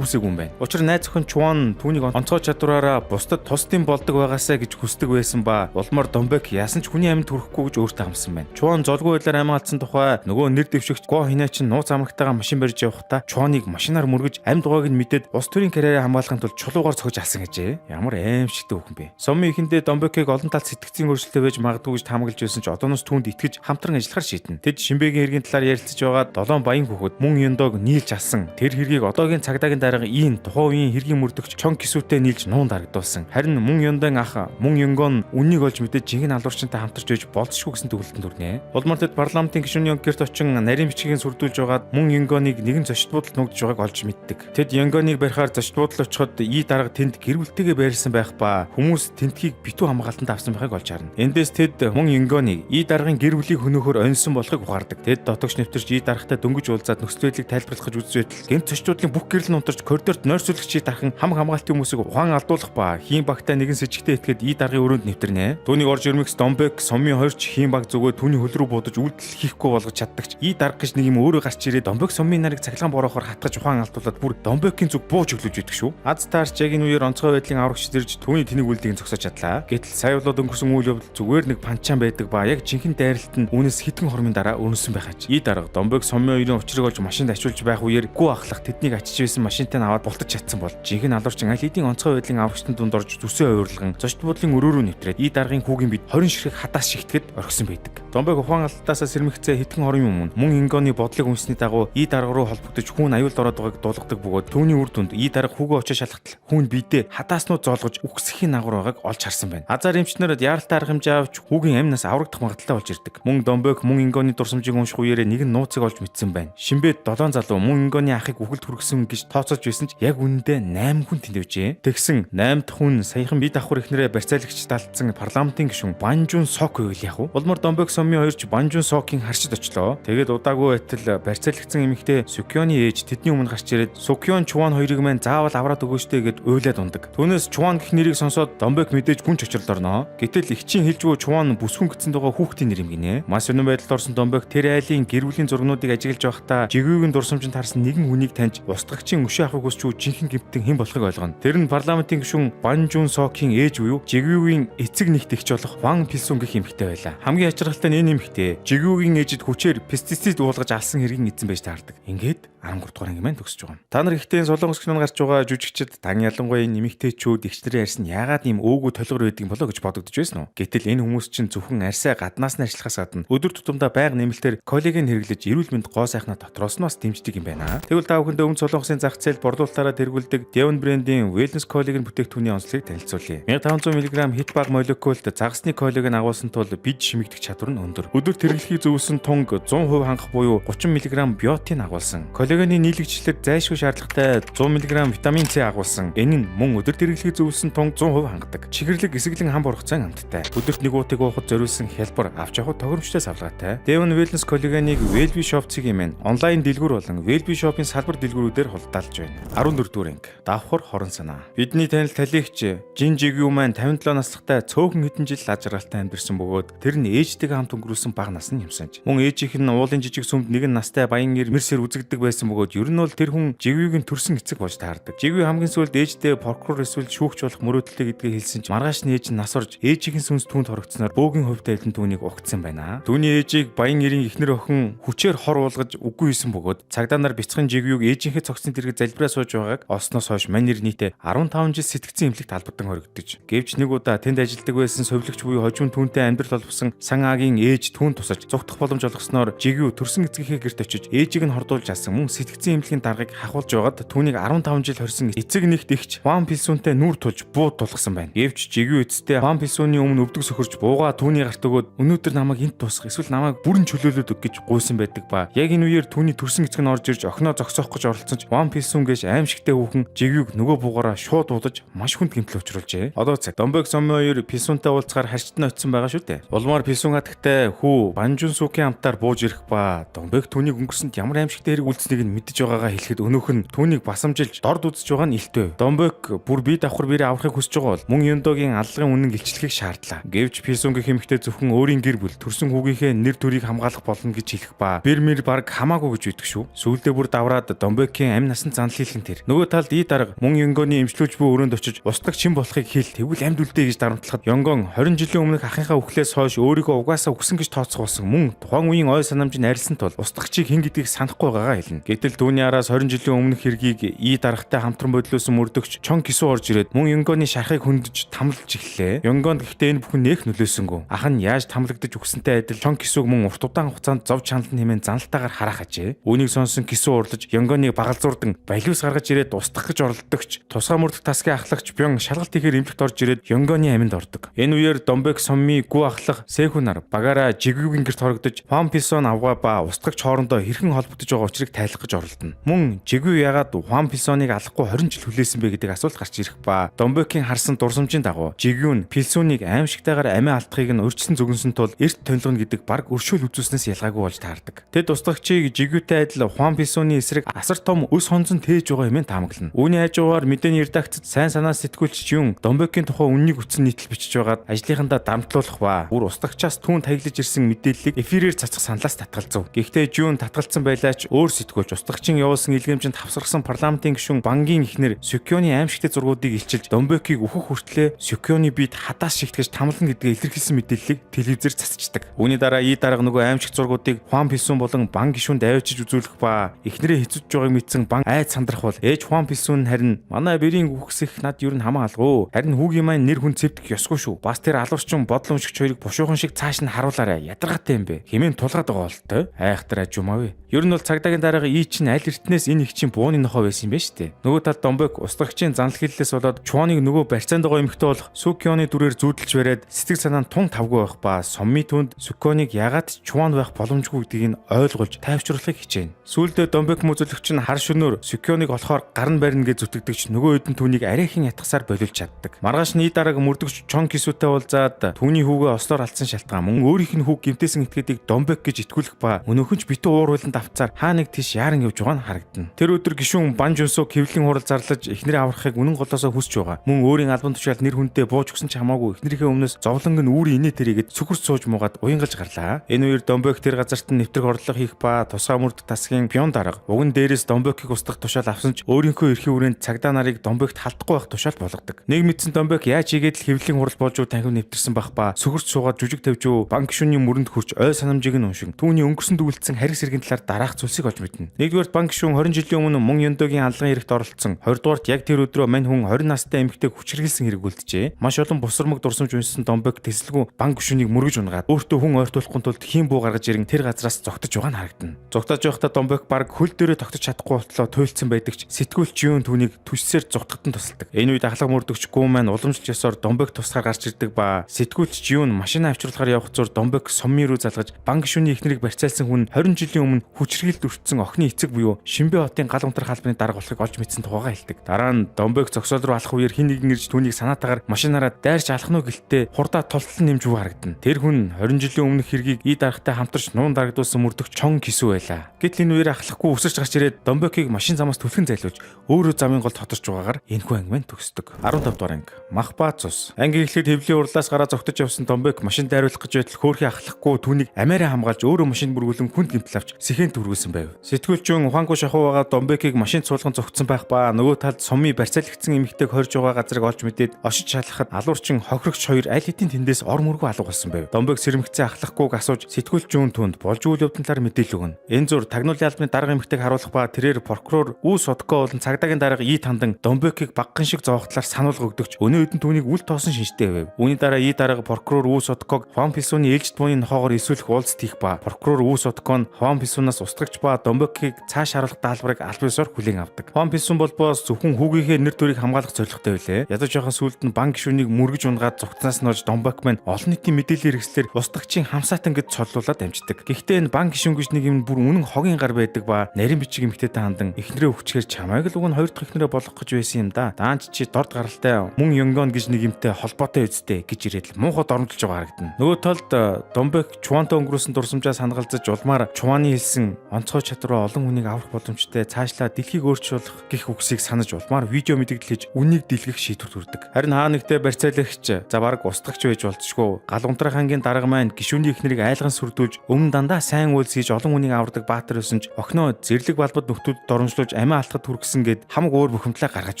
үүсээгүй юм байна. Учир нь найз охин Чуван түүнийг онцгой чадвараараа бусдад тусдын болдог байгаасаа гэж хүсдэг байсан ба улмаар Домбек яасан ч хүний амьд хүрэхгүй гэж өөртөө хамсан байна. Чуван золгүй байлаар амгаалцсан тухай нөгөө нэр дэвшигч Го Хинаачин нууц амрагтайгаа машин барьж явахдаа Чуваныг машинаар мөргөж амьд дугааг нь мэдээд ус төрийн карьераа хамгаалахын тулд чулуугаар цогж алсан гэжээ. Ямар аимшигтэй хүүхэн бэ. Сомми ихэндээ Домбекийг олон талд сэтгцийн өөрчлөлтөд байж магадгүй гэж таамаглаж байсан ч одооноос түүнд итгэж хамтран ажиллахар шийднэ. Тэд Шинбэгийн хэргийн талаар ярилцаж байгаа 7 баян хүүхэд мөн Ёндог нийлж алсан. Тэр хэргийг одоогийн цагдаагийн дарга Ийн тухайн үеийн хэргийн мөрдөгч Чон Кисүүтэй нийлж нуун дарагдуулсан. Харин мөн Ёндон ах мөн Ёнгон үннийг олж мэдээд жинхэнэ алуурчинтай хамтарч байж болцшгүй гэсэн төгөлтөнд хүрнэ. Улмаар тэд парламентын гишүүний гэрт очин нарийн бичгийг сүрдүүлж байгаад мөн Ёнгоныг нэгэн зочд буудалд нуугдж байгааг олж мэддэг. Тэд Ёнгоныг барихаар зочд буудал очиход ий дарга тэнд гэр бүлтэйгээ байрласан байх ба хүмүүс тентхийг битүү хамгаалтанд авсан байхыг олж харна. Эндээс тэд мөн Ёнгоныг ий даргын гэр бүлийг хөнөөхөөр оньсон болохыг ухаардаг. Тэд дотогш нэвтэрч ий даргатай дөнгөж уулзаад нөхцөл байдлыг тайлбарлах гэж үзэж байтал гэнт зочд буудлын бүх гэрэл нь унтарч коридорт нойр сүлгчийг дархан хамгаалтын хүмүүсийг ухаан алдуулах ба хийн багтай нэгэн сэжигтэй итгэхэд ий даргын өрөөнд нэвтэрнэ. Түүнийг орж ирмэгс Домбек Сомми хоёр ч хийн баг зүгөө түүний хөл рүү будаж үйлдэл хийхгүй болгож чаддагч ий дарга гэж нэг юм өөрөө гарч ирээд Домбек Сомми нарыг цахилгаан бороохоор хатгаж ухаан алдуулаад бүр Домбекийн зүг бууж өглөж идэг шүү. Аз таарч яг энэ үеэр онцгой байдлын аврагч дэрж түүний тэнийг үлдгийг зогсож чадлаа. Гэтэл сая болоод өнгөрсөн үйл явдал зүгээр нэг панчаан байдаг ба яг жинхэнэ дайралт нь үүнээс хэдэн хормын дараа өрнөсөн байхаж. Ий дарга Домбек Сомми хоёрын учрыг олж машинд ачуулж байх үеэр гүү ахлах тэднийг ачиж байсан машинтай аваад бултаж чадсан бол жинхэнэ алуурчин аль хэдийн онцгой байдлын аврагчтын дунд орж зүсээ хувирлган зочд буудлын өрөөрөө нэвтрээд ий даргын хүүгийн бид 20 ширхэг хатаас шигтгэд орхисон байдаг. Домбек ухаан алдтаасаа сэрмэгцээ хэдхэн хорын өмнө мөн Ёнгоны бодлыг үнсний дагуу ий дарга руу холбогдож хүн аюулд ороод байгааг дуулгадаг бөгөөд түүний үр дүнд ий дарга хүүгээ очиж шалгатал хүн бидээ хатааснууд зоолгож үхсэхийн нагур байгааг олж харсан байна. Азар эмчнэр яаралтай арга хэмжээ авч хүүгийн амнаас аврагдах магадaltaй болж ирдэг. Мөн Домбек мөн Ёнгоны дурсамжийг унших үеэрээ нэгэн нууцыг олж мэдсэн байна. Шинбэд 7 залуу мөн Ёнгоны ахыг үхэлд хүргэсэн гэж тооцоож байсан ч яг үнэндээ 8 хүн тэнд байжээ. Тэгсэн 8 дахь хүн саяхан бие давхар ихнэрээ барьцаалагч талцсан парламентын гишүүн Банжун Сок байл яах вэ? Улмаар Домбек Сомми хоёр ч Банжун Сокийн харшид очлоо. Тэгээд удаагүй байтал барьцаалагцсан эмэгтэй Сукёны ээж тэдний өмнө гарч ирээд Сукён Чуван хоёрыг мань заавал аваад өгөөчтэй гэд уйлаад ундаг. Түүнээс Чуван гэх нэрийг сонсоод Домбек мэдээж гүн чочрлорно. Гэтэл ихчийн хэлжвөө Чуван бүсгүн гэсэн байгаа хүүхдийн нэр юм гинэ. Маш өнөө байдалд орсон Домбек тэр айлын гэр бүлийн зургнуудыг ажиглаж байхдаа Жигюгийн дурсамжинд харсан нэгэн хүнийг таньж устгагчийн өшөө ахыг хүсч жинхэнэ гэмтэн хэн болохыг ойлгоно. Тэр нь парламентын гишүүн Банжун Сокийн ээж буюу Жигюгийн эцэг нэгтгэгч болох Хуан Пилсун гэх эмэгтэй байлаа. Хамгийн ачаархалтай нь энэ эмэгтэй Жигюгийн ээжид хүчээр пестицид уулгаж алсан хэргийн эзэн байж таардаг. Ингээд 13 дугаар анги маань төгсөж байгаа. Та нар ихтэй Солонгос кинонд гарч байгаа жүжигчид тань ялангуяа нэмэгтэйчүүд ихчнэрийн арьс нь яагаад ийм өөгүй толгор байдаг болоо гэж бодогдож байсан уу? Гэтэл энэ хүмүүс чинь зөвхөн арьсаа гаднаас нь ажиллахаас гадна өдөр тутамдаа байнга нэмэлтээр коллаген хэрэглэж эрүүл мэнд гоо сайхнаа дотроос нь бас дэмждэг юм байна. Тэгвэл та бүхэндээ Өмнөд Солонгосын зах зээл борлуулалтаараа тэргүүлдэг Devon брендийн Wellness коллаген бүтээгдэхүүний онцлогийг танилцуулъя. 1500 мг хит баг молекулд загасны коллаген агуулсан тул бид шимэгдэх чадвар нь өндөр. Өдөрт хэрэглэхийг зөвлөсөн тунг 100% хангах буюу 30 мг биотин агуулсан. Коллагены нийлэгчлэлд зайлшгүй шаардлагатай 100 мг витамин С агуулсан. Энэ нь мөн өдөр дэргэглэхийг зөвлөсөн тунг 100% хангадаг. Чихэрлэг, эсэглэн хам бургацайн амттай. Өдөрт нэг уутыг уухад зориулсан хялбар авч явах тохиромжтой савлгаатай. Devon Wellness коллагеныг Wellbe Shop цэгийн мэн онлайн дэлгүүр болон Wellbe Shop-ын салбар дэлгүүрүүдээр худалдаалж байна. 14-р анги. Давхар хорон санаа. Бидний танил талигч Жин Жигүү маань 57 настай цөөхөн хэдэн жил аж аргалтай амьдэрсэн бөгөөд тэр нь ээжтэйгээ хамт өнгөрүүлсэн бага насны юмсанж. Мөн ээжийнх нь уулын жижиг сүмд нэгэн настай баян мэрсэр үзэгдэг байсан бөгөөд ер нь бол тэр хүн Жигүүгийн төрсэн эцэг болж таардаг. Жигүү хамгийн сүүлд ээжтэй прокурор эсвэл шүүгч болох мөрөөдөлтэй гэдгээ хэлсэн ч маргааш нь ээж нь нас орж ээжийн сүнс түүнд хорогдсноор бөөгийн хувьтай адилхан түүнийг угтсан байна. Түүний ээжийг баян нэрийн эхнэр охин хүчээр хор уулгаж үгүй хийсэн бөгөөд цагдаа нар бяцхан Жигүүг ээжийнхээ цогцны дэргэд залбираа сууж байгааг олсноос хойш мань нэр нийтээ 15 жил сэтгцэн эмнэлэгт албадан хоригдож. Гэвч нэг удаа тэнд ажилладаг байсан совилогч буюу хожим түүнтэй амьдрал олбосон сан аагийн ээж түүнд тусаж зүгтах боломж олгосноор Жигүү төрсэн эцгийнхээ гэрт очиж ээжийг нь хордуулж асан мөн сэтгцэн эмнэлгийн даргыг хахуулж байгаад түүнийг 15 жил хорьсон эцэг нэгт ихч Хуан Пилсүнтэй нүүр тулж бууд тулгасан байна. Гэвч Жигүү эцэстээ Хуан Пилсүний өмнө өвдөг сөхөрч бууга түүний гарт өгөөд өнөөдөр намайг энт тусах эсвэл намайг бүрэн чөлөөлөд өг гэж гуйсан байдаг ба яг энэ үеэр түүний төрсэн эцэг нь орж ирж охиноо зогсоох гэж оролцсон ч Хуан Пилсүн гэж аимшигтэй хүүхэн Жигүүг нөгөө буугаараа шууд уулаж маш хүнд гэмтэл учруулжээ. Одоо цаг Домбек Сомми хоёр Пилсүнтэй уулзахаар харьцан очсон байгаа шүү дээ. Улмаар Пилсүн хатагтай хүү Банжунсукийн амтаар бууж ирэх ба Домбек түүнийг өнгөрсөнд ямар аимшигтэй хэрэг үлдсэнийг нь мэдэж байгаагаа хэлэхэд өнөөх нь түүнийг басамжилж дорд үзэж байгаа нь илтөө. Домбек бүр бие давхар бирээ авахыг хүсэж байгаа бол мөн Юндогийн аллагын үнэн илчлэхийг шаардлаа. Гэвч Пилсүнгийн эмэгтэй зөвхөн өөрийн гэр бүл төрсэн хүүгийнхээ нэр төрийг хамгаалах болно гэж хэлэх ба бэр мэр баг хамаагүй гэж үйдэг шүү. Сүүлдээ бүр давраад Домбекийн амь насан занал хийлгэн тэр. Нөгөө талд ий дарга мөн Юнгоны эмчлүүлж буй өрөөнд очиж устдаг чин болохыг хэл тэгвэл амьд үлдээ гэж дарамтлахад Юнгон 20 жилийн өмнөх ахынхаа үхлээс хойш өөрийгөө угаасаа үхсэн гэж тооцоолсон мөн тухайн үеийн ой санамжийг арилсан тул устдагчийг хэн гэдгийг санахгүй байгаагаа хэлнэ. Гэтэл түүний араас 20 жилийн өмнөх хэргийг ий даргатай хамтран бодлоосон мөрдөгч Чон Кису орж ирээд мөн Юнгоны шархыг хөндөж тамлж эхлэв. Юнгонд гэхдээ энэ бүхэн нээх нөлөөсөнгөө. Ах нь яаж тамлагдаж үхсэнтэй адил Чон Кисуг мөн урт удаан хугацаанд зов чаналн хэмээн заналтаагаар харах ажээ. Үүнийг сонсон Кису урлаж Юнгоныг багалзуурдан балиус гаргаж ирээд устгах гэж оролдогч тусгай мөрдөх тасгийн ахлагч Бён шалгалт хийхээр эмнэлэгт орж ирээд Юнгоны аминд ордог. Энэ үеэр Домбек Сомми гүү ахлах Сэхүнар багаараа Жигүүгийн гэрт хорогдож Хуан Пилсон авгаа ба устгагч хоорондоо хэрхэн холбогдож байгаа учрыг тайлах гэж оролдоно. Мөн Жигүү яагаад Хуан Пилсоныг алахгүй 20 жил хүлээсэн бэ гэдэг асуулт гарч ирэх ба Домбекийн харсан дурсамжийн дагуу Жигүү нь Пилсоныг аимшигтайгаар амиа алдахыг нь урьдчилан зөгнсөн тул эрт тонилгоно гэдэг баг өршөөл үзүүлснээс ялгаагүй болж таардаг. Тэд устгагчийг Жигүүтэй адил Хуан Пилсоны эсрэг асар том өс хонзон тээж байгаа хэмээн таамаглана. Үүний хажуугаар мэдээний редакцид сайн санаа сэтгүүлч Жун Домбекийн тухай үннийг үтсэн нийтлэл бичиж байгаад ажлынхандаа дамтлуулах ба бүр устгагчаас түүн таглаж ирсэн мэдээллийг эфирээр цацах саналаас татгалзав. Гэхдээ Жун татгалцсан байлаач өөр сэтгүүлч устгагчийн явуулсан илгээмжинд тавсарсан парламентын гишүүн Бангийн эхнэр Сёкёны аимшигтэй зургуудыг илчилж Домбекийг өөхөх хүртлээр Сёкёны биед хадаас шигтгэж тамлан гэдгээ илэрхийлсэн мэдээллийг телевизээр цацчихдаг. Үүний дараа ий дарга нөгөө аимшиг зургуудыг Хуан Пилсүн болон Бан гишүүнд авчиж үзүүлэх ба эхнэрээ хэцүүж байгааг мэдсэн Бан айд сандрах бол ээж Хуан Пилсүн харин манай бэрийн үхсэх над юу н хамаа алгуу. Харин хүүгийн маань нэр хүн цэвдэх ёсгүй шүү. Бас тэр алуурчин бодол өмшигч хоёрыг бушуухан шиг цааш нь харуулаарай. Ядаргатай юм бэ? Хэмээн тулгаад байгаа бол той. Айхтар ажумаа вэ. Ер нь бол цагдаагийн дарга ий чинь аль эртнээс энэ их чинь бууны нохоо байсан юм байна шүү дээ. Нөгөө талд Домбек устгагчийн занал хэллээс болоод Чуаныг нөгөө барьцаанд байгаа эмэгтэй болох Сукёны дүрээр зүүдэлж бариад сэтгэл санаа нь тун тавгүй байх ба Сомми түнд Сукёныг ягаад Чуан байх боломжгүй гэдгийг нь ойлгуулж тайвшруулахыг хичээнэ. Сүүлдээ Домбек мөзөлөгч нь хар шөнөөр Сукёныг олохоор гарн барина гэж зүтгэдэгч нөгөө хэд нь түүнийг арайхийн ятгасаар болиулж чаддаг. Маргааш нь дараг мөрдөгч Чон Кисутай уулзаад түүний хүүгээ ослоор алдсан шалтгаан мөн өөрийнх нь хүүг гэмтээсэн этгээдийг Домбек гэж итгүүлэх ба өнөөхөн ч битүү уур хуулинд авцаар хаа нэг тийш яаран явж байгаа нь харагдана. Тэр өдөр гишүүн Банжунсу хэвлэлийн хурал зарлаж эхнэрээ аврахыг үнэн голоосоо хүсэж байгаа. Мөн өөрийн албан тушаал нэр хүнтэй бууж өгсөн ч хамаагүй эхнэрийнхээ өмнөөс зовлонг нь үүрийн инээ тэрэгэд сүхэрч сууж муугаад уянгалж гарлаа. Энэ үеэр Домбек тэр газарт нь нэвтрэх орлого хийх ба тусгай мөрд тасгийн Бён дарга уган дээрээс Домбекийг устгах тушаал авсан ч өөрийнхөө эрхийн хүрээнд цагдаа нарыг Домбект халдахгүй байх тушаал болгодог. Нэг мэдсэн Домбек яаж игээд л хэвлэлийн хурал болж танхим нэвтэрсэн байх ба сүхэрч суугаад жүжиг тавьж банк гишүүний мөрөнд хүрч ой санамжийг нь уншин түүний өнгөрсөн дүгэлцсэн хариг сэргийн талаар дараах зүйлсийг олж мэднэ. Нэгдүгээр банк гишүүн 20 жилийн өмнө мөн Юндогийн алган хэрэгт оролцсон. 20 дугаарт яг тэр өдрөө мань хүн 20 настай эмэгтэйг хүчирхийлсэн хэрэг үлджээ. Маш олон бусрамг дурсамж уншсан Домбек тэсэлгүй банк гишүүнийг мөргөж унгаад өөртөө хүн ойртуулахгүй тулд хийм буу гаргаж ирэн тэр газраас зогтож байгаа нь харагдана. Зогтож байхдаа Домбек баг хөл дээрээ тогтож чадахгүй болтлоо туйлцсан байдагч сэтгүүлч Жун түүнийг түшсээр зугтахад нь тусалдаг. Энэ үед ахлах мөрдөгч Гүн маань уламжлалт ёсоор Домбек тусгаар гарч ирдэг ба сэтгүүлч Жун машина авчруулахаар явах зур Домбек Сомми руу залгаж банк гишүүний эхнэрийг барьцаалсан хүн 20 жилийн өмнө хүчирхийлд өртсөн охины эцэг буюу Шинбэ хотын гал унтрах албаны дарга болохыг олж мэдсэн тухайга хэлдэг. Дараа нь Домбек зогсоол руу алах үеэр хин нэгэн ирж түүнийг санаатаагаар машинаараа дайрч алах нь гэлтээ хурдаа толтол нэмж буй харагдана. Тэр хүн 20 жилийн өмнөх хэргийг ий даргатай хамтарч нуун дарагдуулсан мөрдөгч Чон Кисүү байлаа. Гэтэл энэ үеэр ахлахгүй өсөрч гарч ирээд Домбекийг машин замаас түлхэн зайлуулж өөрөө замын голд хоторч байгаагаар энэхүү ангиман төгсдөг. 15 дугаар анги. Махба цус. Анги эхлээд хэвлийн урлаас гараа зогтож явсан Домбек машин дайруулах гэж байтал хөөрхий ахлахгүй түүнийг амиараа хамгаалж өөрөө машин бүргүүлэн хүнд гэмтэл авч сэхэнд түргүүлсэн байв. Сэтгүүлчин ухаангүй шахуу байгаа Домбекийг машин цуулган зогтсон байх ба нөгөө талд сумми барьцаалагдсан эмэгтэйг хорж байгаа газрыг олж мэдээд ошиж шалгахад алуурчин хохирогч хоёр аль хэдийн тэндээс ор мөргөө алга болсон байв. Домбек сэрэмгцээ ахлахгүйг асууж сэтгүүлчин түнд болж үйл явдлын талаар мэдээлэл өгнө. Энэ зур тагнуулын албаны дарга эмэгтэйг харуулах ба тэрээр прокурор Үс Содко болон цагдаагийн дарга И тандан Домбекийг багхан шиг зоогтлаар сануулга өгдөгч өнөө хэдэн түүнийг үл тоосон шинжтэй байв. Үүний дараа И дарга прокурор Үс Содког Хуан Писууны ээлжид бууны нохоогоор эсвэлэх уулзалт хийх ба прокурор Үс Содко нь Хуан Писуунаас устгагч ба Домбекийг цааш харуулах даалбарыг аль биесээр хүлээн авдаг. Хуан Писуун бол босс зөвхөн хүүгийнхээ нэр төрийг хамгаалах зорилготой байлээ. Ядаж явахын сүүлд нь банк гишүүнийг мөргөж унгаад зугтнаас нь олж Домбек маань олон нийтийн мэдээллийн хэрэгслэр устгагчийн хамсаатан гэж цоллуулаад амждаг. Гэхдээ энэ банк гишүүн гэж нэг юм бүр үнэн хогийн гар байдаг ба нарийн бичиг эмэгтэйтэй хандан эхнэрээ өвчгөр чамайг л уг нь хоёр дахь эхнэрээ болох гэж байсан юм да. Даанч чи дорд гаралтай мөн Ёнгон гэж нэг юмтай холбоотой үсттэй гэж ирээд л муухад оромжилж байгаа харагдана. Нөгөө талд Домбек Чуантай өнгөрөөсөн дурсамжаа санагалзаж улмаар Чуаны хэлсэн онцгой чадвараа олон хүнийг аврах боломжтой цаашлаа дэлхийг өөрчлөх гэх үгсийг санаж улмаар видео мэдээлэл хийж үнийг дэлгэх шийдвэр төрдөг. Харин хаа нэгтээ барьцаалагч за бараг устгагч байж болцшгүй гал унтрах ангийн дарга маань гишүүний эхнэрийг айлган сүрдүүлж өмнө дандаа сайн үйлс хийж олон хүнийг авардаг баатар байсан ч охиноо зэрлэг балбад нөхдүүд доромжлуулж амиа алдахад хүргэсэн гэд хамаг өөр бухимдлаа гаргаж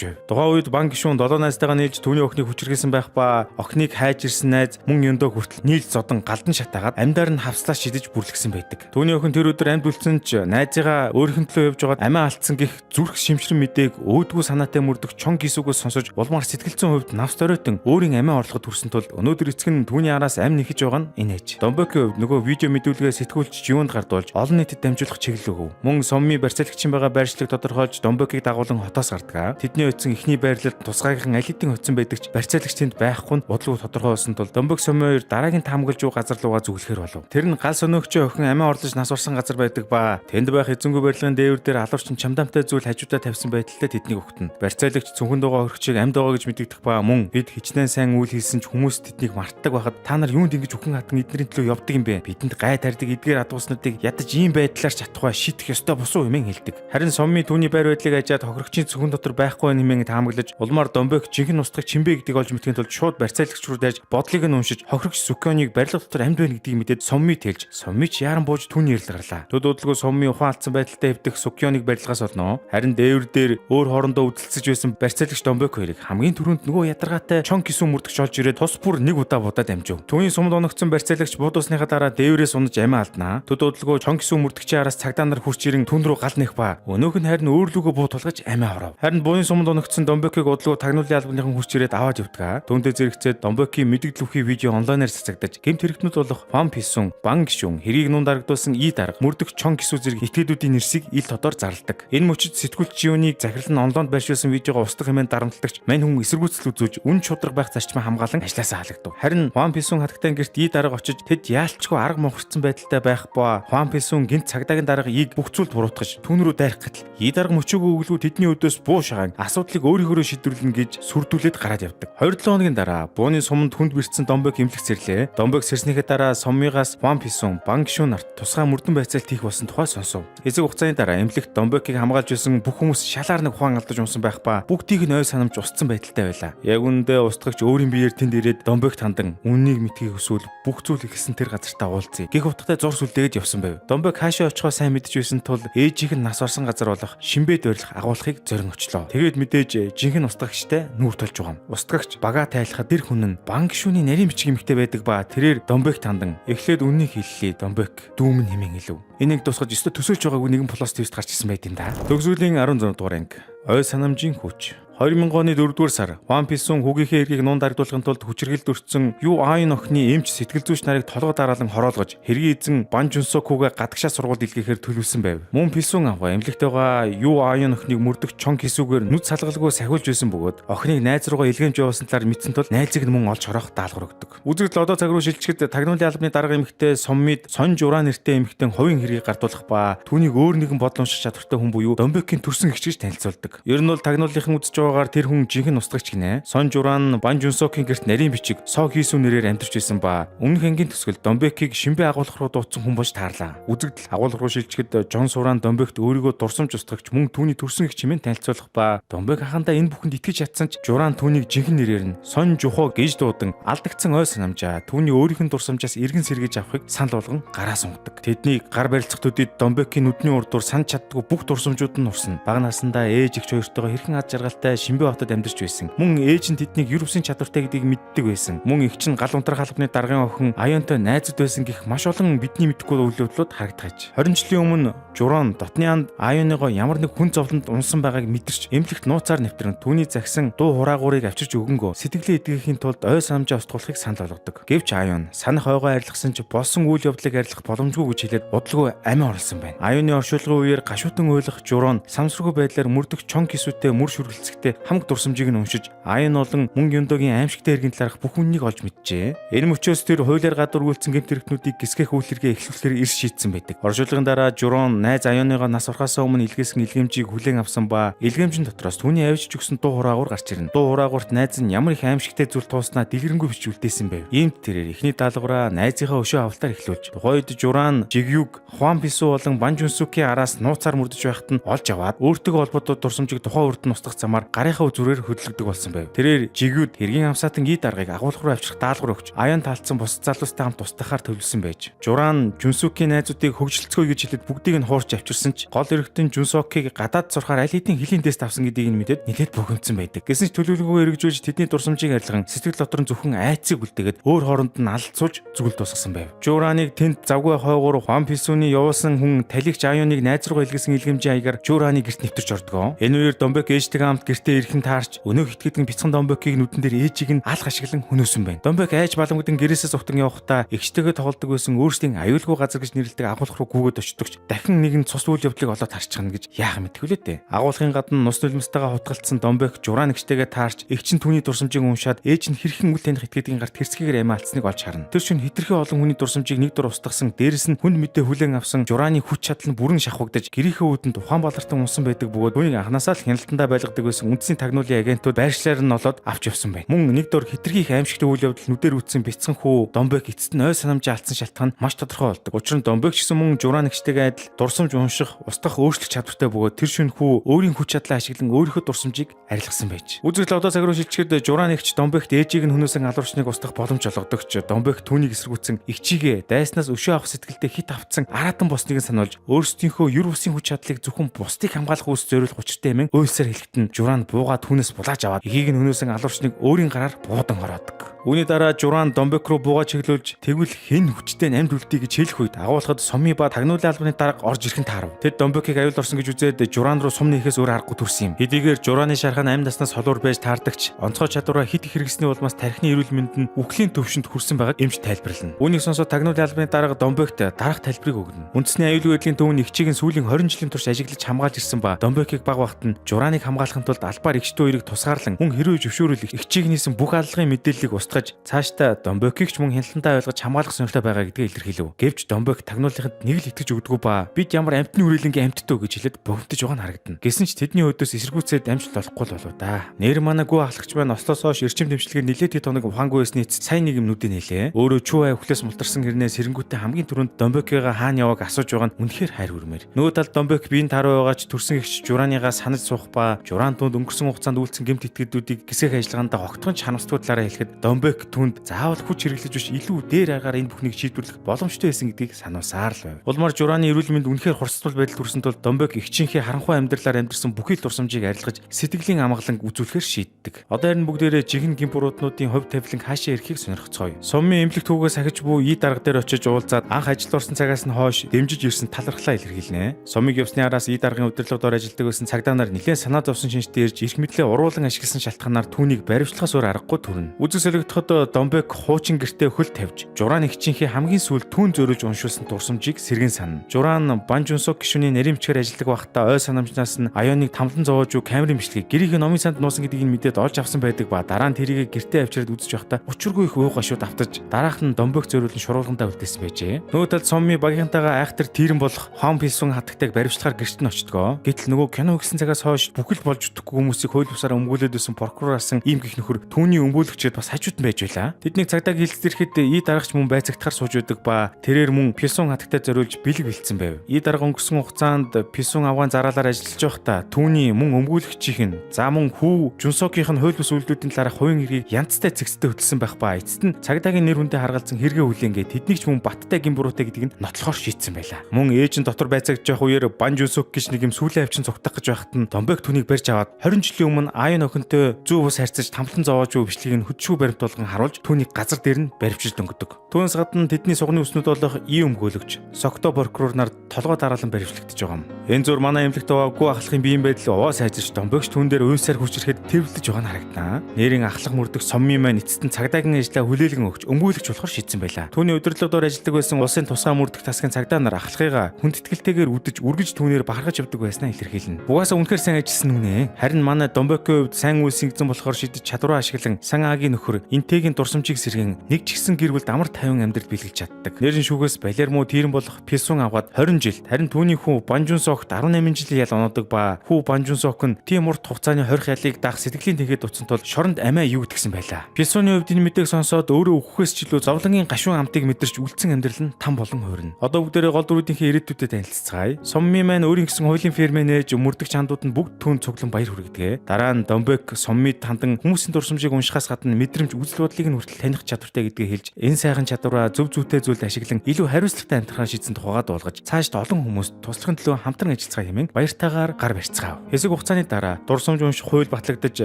байв. Тухайн үед банк гишүүн 7 найзтайгаа нийлж түүний охиныг хүчрхээсэн байх ба охиныг хайж ирсэн найз мөн ёндоо хүртэл нийлж зодон галдан шатаагаад амьдаар нь хавслаа шидэж бүрлгсэн байдаг. Түүний охин тэр өдөр амьд үлдсэн ч найзыгаа өөрхөн төлөө явж байгаад амиа алдсан гэх зүрх шимшрэн мэдээг өөдгөө санаатай мөрдөх Чон Кисүүгөөс сонсож улмаар сэтгэлзэн хувьд навс доройтон өөрийн амиа орлоход хүрсэн тул өнөөдөр эцэг нь түүний араас амь нэхэж байгаа нь энэ ээж. Домбекийн хувьд нөгөө видео мэдүүлгээ сэтгүүлч Жиунд гардуулж олон нийтэд дамжуулах чиглэл өгөв. Мөн сумми барьцаалагчин байгаа байршлыг тодорхойлж Домбекийг дагуулan хотоос гардаг. Тэдний очисон эхний байрлалд тусгайхан аль хэдийн очисон байдаг ч барьцаалагч тэнд байхгүй нь бодлого тодорхойлсон тул Домбек сумми хоёр дараагийн таамаглаж буй газар руугаа зүглэхээр болов. Тэр нь гал сониогчоо охин амиа орлож нас урсан газар байдаг ба тэнд байх эзэнгүй барилгын дээвэр дээр алуурчин чамдаамтай зүйл хажуудаа тавьсан байдалтай тэднийг өгтөн. Барьцаалагч цүнхэн дугаа орхичийг амьд байгаа гэж мэдэгдэх ба мөн бид хичнээн сайн үйл хийсэн ч хүмүүс тэднийг мартдаг байхад та нар юунд ингэж үхэн хатан эднэрийн төлөө явдаг юм бэ? Бидэнд гай тарьдаг эдгээр адууснуудыг ядаж ийм байдлаар чадахгүй шийдэх ёстой босуу хэмээн хэлдэг. Харин сумми түүний байр байдлыг ажаад хохирогчийн цүнхэн дотор байхгүй хэмээн таамаглаж улмаар Домбек жинхэнэ устгах чимбэ гэдгийг олж мэдхийн тулд шууд барьцаалагч руу дайрж бодлыг нь уншиж хохирогч Сүкёныг барилга дотор амьд байна гэдгийг мэдээд сумми тэлж сумми ч яаран бууж түүний ярил гарлаа. Төд удалгүй сумми ухаан алдсан байдалтай хэвдэх Сүкёныг барилгаас олноо. Харин дээвэр дээр өөр хоорондоо үдэлцэж байсан барьцаалагч Домбек хоёрыг хамгийн түрүүнд нөгөө ядаргаатай Чон Кисүү мөрдөгч олж ирээд тус бүр нэг удаа будаад амжив. Түүний сумд оногдсон барьцаалагч буудуусныхаа дараа дээврээс унаж амиа алднаа. Төд удалгүй Чон Кисүү мөрдөгчийн араас цагдаа нар хурч ирэн түн рүү гал нэх ба өнөөх нь харин өөрлөгөө буу тулгаж амиа оров. Харин бууны сумд оногдсон Домбекийг удалгүй тагнуулын албаныхан хурч ирээд аваад явдаг. Түүндээ зэрэгцээд Домбекийн мэдээлэл бүхий видео онлайнаар цацагдаж гэмт хэрэгтнүүд болох Хуан Писун, банк гишүүн, хэрийг нуун дарагдуулсан И дарга, мөрдөгч Чон Кисүү зэрэг этгээдүүдийн нэрсийг ил тодор зарладаг. Энэ мөчид сэтгүүлч Жиунийг захирал нь онлайнд байршуулсан видеогоо устгах хэмээн дарамтлагч мань хүн эсэргүүцэл үзүүлж үн чудраг байх зарчмаа хамгаалan ажилласаа халагдав. Харин Хуан Писун хатагтай гэрт И дарга очиж тэд яалтчгүй арга мохорцсон байдалтай байх ба Хуан Писун гинт цагдаагийн дарга Иг бүх зүйлд буруутгаж түүн рүү дайрах гэтэл И дарга мөчөөгөө өглөө тэдний өдөөс буу шагаан асуудлыг өөрийнхөө шийдвэрлэнэ гэж сүрдүүлээд гараад явдаг. 2-7 хоногийн дараа бууны суманд хүнд бэрцсэн Домбек имлэх сэрлээ. Домбек сэрснийхээ дараа суммигаас Хуан Писун, банк гишүүн нарт тусгай мөрдөн байцаалт хийх болсон тухай сонсов. Эцэг хугацааны дараа имлэгт Домбекийг хамгаалж байсан бүх хүмүүс шалаар нэг ухаан алдаж унсан байх ба бүгдийг нь ой санамж устсан байдалтай байлаа. Яг үүндээ устгагч өөрийн биеэр тэнд ирээд Домбек тандан үннийг мэдхийг хүсвэл бүх зүйл ихсэн тэр газартаа уулзъя. Гэх утгатай зур сүлдээд явсан байв. Домбек хаашаа очихоо сайн мэдж байсан тул ээжийнх нь нас орсон газар болох Шинбэд барилах агуулгыг зорин очлоо. Тэгээд мэдээж жинхэнэ устгагчтай нүүр толж байгаа юм. Устгагч багаа тайлахад тэр хүн нь банк гишүүний нарийн бичиг эмэгтэй байдаг ба тэрээр Домбек тандан эхлээд үннийг хэллээ. Домбек дүүмэн хэмээн хэлв. Энийг тусгаж өстө төсөөлж байгаагүй нэгэн плюс твист гарч ирсэн байт юм да. Төгсгөлийн 16 дугаар анги. Ой санамжийн хүч. 2000 оны 4-р сар One Piece-ун хүүгийнхээ эргийг нуун дарагдуулахын тулд хүчирхэлд өртсөн Ю Айн охины эмч сэтгэл зүйч нарыг толгой дараалан хороолгож хэргийн эзэн Бан Жунсокуга гадагшаа сургуульд илгээхээр төлөвлөсөн байв. Мөн Писүн аваа эмнэлэгт байгаа Ю Айн охиныг мөрдөх Чон Кисүгээр нүд салгалгүй сахиулж байсан бөгөөд охиныг найз руугаа илгээмж явуулсан талаар мэдсэн тул найзыг нь мөн олж хороох даалгавар өгдөг. Үзэгдэл одоо цаг руу шилжчихэд тагнуулын албаны дарга эмэгтэй Соммид Сон Журан нэртэй эмэгтэй хувийн хэргийг гардуулах ба түүнийг өөр нэгэн бодломших чадвартай хүн буюу Домбекийн төрсөн эгч гэж танилцуулдаг. Ер нь бол тагнуулынхан үзэж байгаагаар тэр хүн жинхэнэ устгагч гинэ. Сон Журан Бан Жунсокийн гэрт нарийн бичиг Со Хисү нэрээр амьдарч байсан ба өмнөх ангийн төсгөл Домбекийг Шинбэ агуулгах руу дуудсан хүн болж таарлаа. Үзэгдэл агуулга руу шилжихэд Жон Суран Домбект өөрийгөө дурсамж устгагч мөн түүний төрсөн эгч хэмээн танилцуулах ба Домбек хахандаа энэ бүхэнд итгэж чадсан ч Журан түүнийг жинхэнэ нэрээр нь Сон Жухо гэж дуудан алдагдсан ой санамжаа түүний өөрийнх нь дурсамжаас эргэн сэргээж авахыг санал болгон гараа сунгадаг. Тэдний гар барилцах төдийд Домбекийн нүдний урдуур санаж чаддгүй бүх дурсамжууд нь урсан. Бага наснда ээж эгч хоёртойгоо хэрхэн ад жаргалтай Шинбэ хотод амьдарч байсан. Мөн ээж нь тэднийг ер бусын чадвартай гэдгийг мэддэг байсан. Мөн эгч нь гал унтрах албаны даргын охин Аюунтай найзууд байсан гэх маш олон бидний мэдхгүй үйл явдлууд харагдаж. 20 жилийн өмнө Журон дотны анд Аюуныгоо ямар нэг хүн зовлонд унсан байгааг мэдэрч эмнэлэгт нууцаар нэвтрэн түүний захисан дуу хураагуурыг авчирч өгөнгөө сэтгэлээ эдгэхийн тулд ой санамжаа устгуулахыг санал болгодог. Гэвч Аюун санах ойгоо арилгасан ч болсон үйл явдлыг арилгах боломжгүй гэж хэлээд бодлого амиа орлсон байна. Аюуны оршуулгын үеэр гашуутан ойлгох Журон самсргүй байдлаар мөрдөх Чон Кисүтэй мөр шүргэлцэхдээ хамаг дурсамжийг нь уншиж Аюун болон мөн Юндогийн аимшигтай эргэн талаарх бүх үннийг олж мэджээ. Энэ мөчөөс тэр хуулиар гадуургуулсан гэмт хэрэгтнүүдийг гисгэх үйл хэргээ эхлүүлэхээр эрс шийдсэн байдаг. Оршуулгын дараа Журон найз Аюуныгоо нас урахаас өмнө илгээсэн илгээмжийг хүлээн авсан ба илгээмжийн дотроос түүний авчиж өгсөн дуу хураагуур гарч ирнэ. Дуу хураагуурт найз нь ямар их аимшигтай зүйл тууснаа дэлгэрэнгүй бичиж үлдээсэн байв. Иймд тэрээр эхний даалгавраа найзынхаа өшөө авалтаар эхлүүлж тухайд Журан Жигюг Хуан Писү болон Бан Жунсукийн араас нууцаар мөрдөж байхад нь олж аваад өөртөө холбоотой дурсамжийг тухайн үрд нь устгах замаар гарынхаа зүрээр хөдөлгдөг болсон байв. Тэрээр Жигюд хэргийн амсаатан ий даргаыг агуулга руу авчрах даалгавар өгч Аюун таалцсан бус залуустай хамт устгахаар төлөвлөсөн байж. Журан Жунсукийн найзуудыг хөгжилцгөө гэж хэлээд бүгдийг нь хуурч авчирсан ч гол эргэтэн Жунсокийг гадаад сурахаар аль хэдийн хөлийн тест авсан гэдгийг нь мэдээд нэлээд богиноцсон байдаг. Гэсэн ч төлөвлөгөөгөө эргэжүүлж тэдний дурсамжийг арилган сэтгэл дотор нь зөвхөн айцыг үлдээгээд өөр хооронд нь алцуулж зүгэл тусгасан байв. Жураныг тэнд завгүй хойгоор Хуан Писүний явуулсан хүн талигч Аюуныг найз руугаа илгээсэн илгээмжийн аягаар Жураны гэрт нэвтэрч ордгоо. Энэ үеэр Домбек ээжтэйгээ хамт гэртээ ирэхэн таарч өнөө хитгэдгэн бяцхан Домбекийг нүдэн дээр ээжийг нь алх ашиглан хөнөөсөн байна. Домбек айж баламгдан гэрээсээ сухтан явахдаа эгчтэйгээ тоглодог байсан өөрсдийн аюулгүй газар гэж нэрлэдэг агуулга руу гүгээд очдогч дахин нэгэн цус үйл явдлыг олоод харчихна гэж яах мэдтгүлээ дээ. Агуулгын гадна нус нулимстайгаа хутгалцсан Домбек Журан эгчтэйгээ таарч эгч нь түүний дурсамжийг уншаад ээж нь хэрхэн үл таних итгэдгийн гарт хэрцгийгээр амиа алдсныг олж харна. Тэр шин хитрхи олон хүний дурсамжийг нэг дур устгасан дээрэс нь хүнд мэдээ хүлээн авсан Жураны хүч чадал нь бүрэн шахагдаж гэрийнхээ үүдэнд ухаан балартан унсан байдаг бөгөөд түүнийг анханасаа л хяналтандаа байлгадаг байсан үндэсний тагнуулын агентууд байршлаар нь олоод авч явсан байна. Мөн нэг дор хитрхи их аимшигтай үйл явдал нүдээр үтсэн бяцхан хүү Домбек эцэст нь ой санамжаа алдсан шалтгаан нь маш тодорхой болдог. Учир нь Домбек ч гэсэн мөн Журан эгчтэйгээ адил дурсамж унших, устгах өөрчлөх чадвартай бөгөөд тэр шин хүү өөрийн хүч чадлаа ашиглан өөрийнхөө дурсамжийг арилгасан байж. Үзэгдэл одоо цаг руу шилжихэд Журан эгч Домбект ээжийг нь хөнөөсөн алуурчныг устгах боломж олгодогч Домбек түүнийг эсэргүүцэн эгчийгээ дайснаас өшөө авах сэтгэлдээ хит автсан аратан босныг нь сануулж өөрсдийнхөө ер бусын хүч чадлыг зөвхөн бусдыг хамгаалах үс зориулах учиртай юм өөлсөр хэлэхэд нь Журан буугаа түүнээс булааж аваад эгийг нь хөнөөсөн алуурчныг өөрийн гараар буудан хороодог. Үүний дараа Журан Домбек руу буугаа чиглүүлж тэгвэл хэн хүчтэй амьд үлдээ гэж хэлэх үед агуулгад Сомми ба тагнуулын албаны дарга орж ирхэн таарав. Тэд Домбекийг аюул орсон гэж үзээд Журан руу сум нээхээс өөр аргагүй төрсөн юм. Хэдийгээр Жураны шархан амь наснаас холуур байж таардагч онцгой чадвараа хит их хэрэгсний улмаас тархины эрүүл мэнд нь үхлийн төвшөнд хүрсэн байгааг эмч тайлбарлана. Үүнийг сонсоод тагнуулын албаны дарга Домбект дараах тайлбарыг өгнө. Үндэсний аюулгүй байдлын төвийн эгчийг нь сүүлийн 20 жилийн турш ажиглаж хамгаалж ирсэн ба Домбекийг баг багт нь Жураныг хамгаалахын тулд албаар эгчтэй хоёрыг тусгаарлан мөн хэрвээ зөвшөөрөл эгчийг нийсэн бүх аллагын мэдээллийг устгаж цаашдаа Домбекийг ч мөн хяналтандаа ойлгож хамгаалах зорилготой байгаа гэдгийг илэрхийлв. Гэвч Домбек тагнуулынхад нэг л итгэж өгдөггүй ба бид ямар амтны үрэлэнгийн амттөө гэж хэлээд богинотж байгаа нь харагдана. Гэсэн ч тэдний өдөөс эсэргүүцээд амжилт олохгүй л болов да. Нэр манаггүй ахлагч маань Ослоос хойш эрчим тэмцэлгээр нэлээд хэд хоног ухаангүй байсны сайн нэг юм нүдэ нээлээ. Өөрөө чүү ай өхлөөс мултарсан гэрнээ сэрэнгүүтээ хамгийн түрүүнд Домбекийга хаана явааг асууж байгаа нь үнэхээр хайр хүрмээр. Нөгөө талд Домбек биеийн таруу байгаач төрсөн эгч Жураныгаа санаж суух ба Журан түнд өнгөрсөн хугацаанд үйлцэн гэмт итгэдүүдийг гисгэх ажиллагаанд огтхон чанамсгүй талаараа хэлэхэд Домбек түнд заавал хүч хэрэглэж биш илүү дээр аргаар энэ бүхнийг шийдвэрлэх боломжтой байсан гэдгийг сануулсаар л байв. Улмаар Жураны эрүүл мэнд үнэхээр хурцлбал байдал хүрсэн тул Домбек эгчийнхээ харанхуй амьдралаар амьдарсан бүхий л дурсамжийг арилгаж сэтгэлийн амгалан үзүүлэхээр шийддэг. Одоо харин бүгдээрээ жинхэнэ гимбурууднуудын хувь тавилан хаашаа ирэхийг сонирхцгоё. Сумын эмнэлэг түүгээс ахиж буй ий дарга дээр очиж уулзаад анх ажилд орсон цагаас нь хойш дэмжиж ирсэн талархлаа илэрхийлнэ. Сумыг явсны араас ий даргын удирдлагуудаар ажилладаг байсан цагдаа нар нэлээд санаа зовсон шинжтэй ярьж эрх мэдлээ уруулан ашигласан шалтгаанаар түүнийг баривчлахаас өөр аргагүй төрнө. Үзэг солигдоход Домбек хуучин гэртээ хөл тавьж, Журан эгчийнхээ хамгийн сүүлд түүн зөөрөж уншуулсан дурсамжийг сэргэн санана. Журан Банжунсок гишүүний нарийн бичгээр ажилладаг байхдаа ой санамжнаас нь Аюуныг тамлан зовоож камерын бичлэгийг гэрийнхээ номын санд нуусан гэдгийг мэдээд олж авсан байдаг ба дараа нь тэрийг гэртээ авчираад үзэж байхдаа учиргүй их ууг гашууд автаж дараах нь Домбек зөөрүүлэн шуруулгандаа үлдээсэн байжээ. Нөгөө талд Сомми багийнхантайгаа айхтар тирэн болох Хон Пилсун хатагтайг баривчлахаар гэрт нь очтгоо. Гэтэл нөгөө кино гисэн цагаас хойш бүхэл болж өгөхгүй хүмүүсийг хууль бусаар өмгөөлөд байсан прокурорсан ийм гих нөхөр түүний өмгөөлөгчд бас хажууд нь байж байлаа. Тэднийг цагдаа хилцэрэхэд ий дарагч мөн байцагдахаар сууж байдаг ба тэрээр мөн Пилсун хатагтай зориулж бэлэг бэлдсэн байв. Ий дарга өнгөрсөн хугацаанд Пилсун авгаан зараалаар ажиллаж байхдаа түүний мөн өмгөөлөгчийнх нь за мөн хүү Жунсокийн хууль бус үйлдэлүүдийн талаарх хувийн хэргийг янзтай зэгцтэй хөтлсөн байх ба эцэст нь цагдаагийн нэр хүндээ харгалзан хэрэгээ хүлээнгээ тэднийг ч мөн баттай гин буруутай гэдгийг нь нотлохоор шийдсэн байлаа. Мөн ээж нь дотор байцаагч явах үеэр Банжунсок гэж нэг юм сүүлийн авчин цугтах гэж байхад нь Домбек түүнийг барьж аваад 20 жилийн өмнө Аюун охинтой зүү бус харьцаж тамлан зовоож буй бичлэгийг нь хөдшүү баримт болгон харуулж түүнийг газар дээр нь баривчилж дөнгөдөг. Түүнээс гадна тэдний сугны үснүүд болох ий өмгөөлөгч Сокто прокурор нар толгой дараалан баривчлагдж байгаа юм. Энэ зур манай эмнэлэгт байгаагүй ахлахын биеийн байдал уваа сайжирч Домбекч түүн дээр уйсаар хүчрэхэд тэрвэлдэж байгаа нь харагданаа. Нэрийн ахлах мөрдөх Сомми маань эцэст нь цагдаагийн ажлаа хүлээлгэн өгч өмгөөлөгч болохоор шийдсэн байлаа. Түүний удирдлагуудаар ажилладаг байсан улсын тусгай мөрдөх тасгийн цагдаа нар ахлахыгаа хүндэтгэлтэйгээр үдэж үргэлж түүнээр бахархаж явдаг байснаа илэрхийлнэ. Угаасаа үнэхээр сайн ажилласан нүнэ. Харин манай Домбекийн хувьд сайн үйлс ингэсэн болохоор шийдэж чадвараа ашиглан Сан Агийн нөхөр Интэгийн дурсамжийг сэргэн нэг ч гэсэн гэр бүлд амар тайван амьдрал биелгэж чаддаг. Нэрийн шүүгээс Балермо тирэн болох Пилсун аваад 20 жил, харин түүний хүү Банжунсокт 18 жил ял оноодог ба хүү Банжунсок нь тийм урт хугацааны хорих ялыг даах сэтгэлийн тэнхээд утсан тул шоронд амиа юу гэдгсэн байлаа. Пилсуны хувьд энэ мэдээг сонсоод өөрөө өгөхөөс ч илүү зовлонгийн гашуун амтыг мэдэрч үлдсэн амьдрал нь там болон хуурна. Одоо бүгдээрээ гол дүрүүдийнхээ ирээдүйдээ танилццгаая. Сомми маань өөрийн гэсэн хуулийн фермээ нээж мөрдөх чандууд нь бүгд түүнд цуглан баяр хүргэдэг. Дараа нь Домбек Соммид хандан хүмүүсийн дурсамжийг уншихаас гадна мэдрэмж үзэл бодлыг нь хүртэл таних чадвартай гэдгээ хэлж энэ сайхан чадвараа зөв зүйтэй зүйлд ашиглан илүү хариуцлагатай амьдрахаа шийдсэн тухайд дуулгаж цаашд олон хүмүүст туслахын төлөө хамтран ажиллацгаа хэмээн баяртайгаар гар барьцгаав. Хэсэг хугацааны дараа дурсамж унших хууль батлагдаж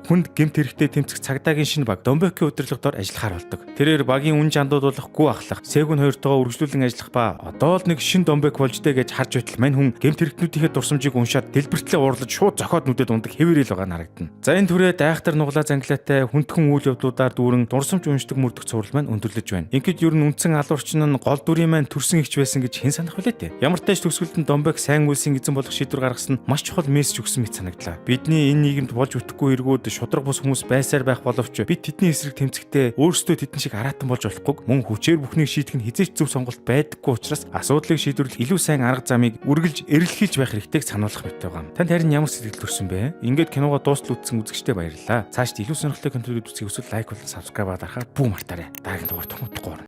хүнд гэмт хэрэгтэй тэмцэх цагдаагийн шинэ баг Домбекийн удирдлагадор ажиллахаар болдог. Тэрээр багийн үн жандууд болох гүү ахлах, Сегүн хоёртойгоо үргэлжлүүлэн ажиллах ба одоо л нэг шинэ Домбек болж дээ гэж харж байтал мань хүн гэмт хэрэгтнүүдийнхээ дурсамжийг уншаад дэлбэртлээ уурлаж шууд зохиод нүдэд ундаг хэвээрэл байгаа нь харагдана. За энэ түрээд айхтар нуглаа занглаатай хүндхэн үйл явдлуудаар дүүрэн дурсамж уншдаг мөрдөх цуврал маань өндөрлөж байна. Ингээд ер нь үндсэн алуурчин нь гол дүрийн маань төрсөн ихч байсан гэж хэн санах вүлээ те. Ямар ч тач төгсгөлд нь Домбек сайн үйлсийн эзэн болох шийдвэр гаргасан нь маш чухал мессеж өгсөн мэт санагдлаа. Бидний энэ нийгэмд болж үтгэхгүй эргүүд шудраг бус хүмүүс байсаар байх боловч бид тэдний эсрэг тэмцэхдээ өөрсдөө тэдэн шиг аратан болж болохгүй мөн хүчээр бүхнийг шийдэх нь хизээч зөв сонголт байдаггүй учраас асуудлыг шийдвэрлэх илүү сайн арга замыг үргэлж эрэлхийлж байх хэрэгтэйг сануулах мэт байгаа юм. Танд харин ямар сэтгэл төрсөн бэ? Ингээд киногоо дуустал үзсэн үзэгчтэй баярлалаа. Цаашд илүү сонирхолтой контент үзэх хүсвэл лайк болон subscribe дарахаар бүү мартаарай. Дараагийн дугаар томтгоо.